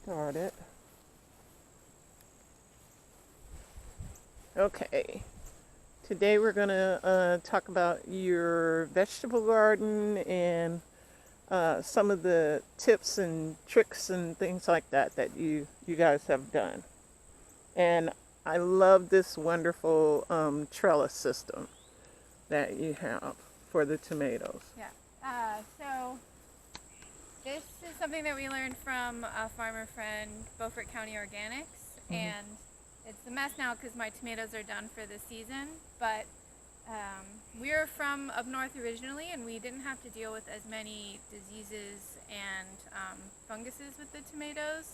started. Okay, today we're going to talk about your vegetable garden and some of the tips and tricks and things like that that you guys have done. And I love this wonderful trellis system that you have for the tomatoes. Yeah. So this is something that we learned from a farmer friend, Beaufort County Organics, and it's a mess now because my tomatoes are done for the season. But we're from up north originally, and we didn't have to deal with as many diseases and funguses with the tomatoes.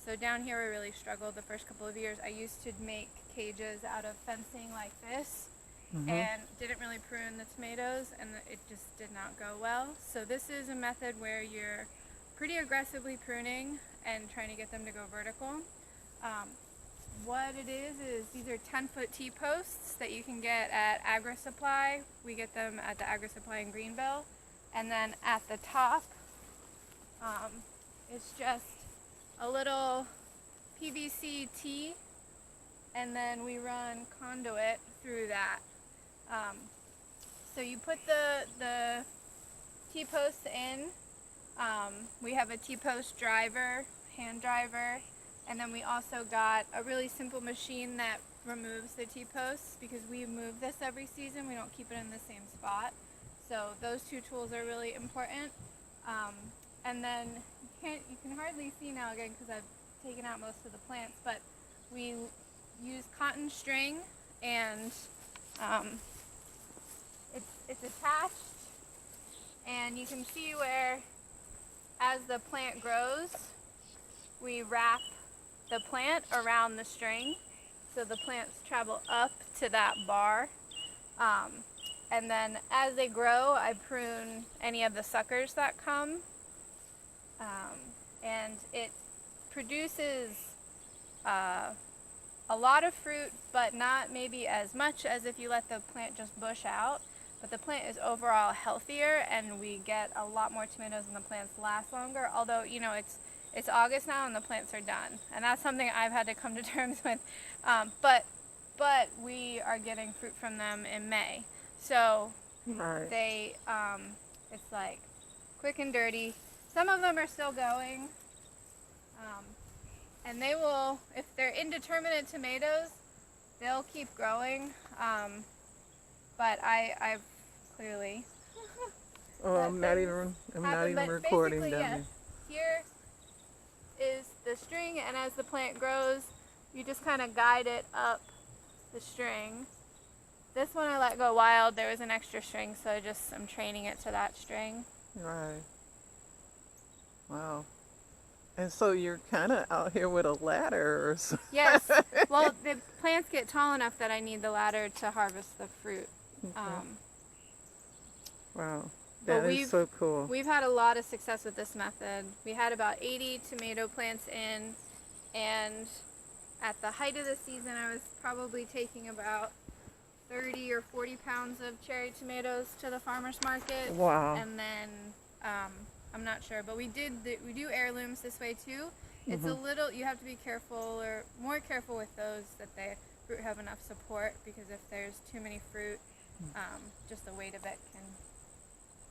So down here we really struggled the first couple of years. I used to make cages out of fencing like this. And didn't really prune the tomatoes, and it just did not go well. So this is a method where you're pretty aggressively pruning and trying to get them to go vertical. What it is these are 10-foot T-posts that you can get at Agri-Supply. We get them at the Agri-Supply in Greenville. And then at the top, it's just a little PVC T, and then we run conduit through that. So you put the T-posts in. We have a T-post driver, hand driver, and then we also got a really simple machine that removes the T-posts because we move this every season. We don't keep it in the same spot. So those two tools are really important. And then you can hardly see now again because I've taken out most of the plants, but we use cotton string, and it's attached, and you can see where as the plant grows we wrap the plant around the string so the plants travel up to that bar, and then as they grow I prune any of the suckers that come, and it produces a lot of fruit, but not maybe as much as if you let the plant just bush out. But the plant is overall healthier, and we get a lot more tomatoes, and the plants last longer. Although, you know, it's August now, and the plants are done, and that's something I've had to come to terms with. But we are getting fruit from them in May, so they it's like quick and dirty. Some of them are still going. And they will, if they're indeterminate tomatoes, they'll keep growing. But I've clearly. Oh, I'm not even recording them. Yeah, here is the string, and as the plant grows, you just kind of guide it up the string. This one I let go wild. There was an extra string, so I'm training it to that string. Right. Wow. And so you're kind of out here with a ladder or something. Yes. Well, the plants get tall enough that I need the ladder to harvest the fruit. Okay. Wow. That is so cool. We've had a lot of success with this method. We had about 80 tomato plants in, and at the height of the season I was probably taking about 30 or 40 pounds of cherry tomatoes to the farmer's market. Wow. And then I'm not sure, but we do heirlooms this way too. It's a little, you have to be careful, or more careful with those, that the fruit have enough support, because if there's too many fruit, just the weight of it can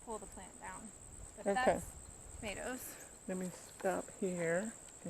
pull the plant down. But okay. That's tomatoes. Let me stop here.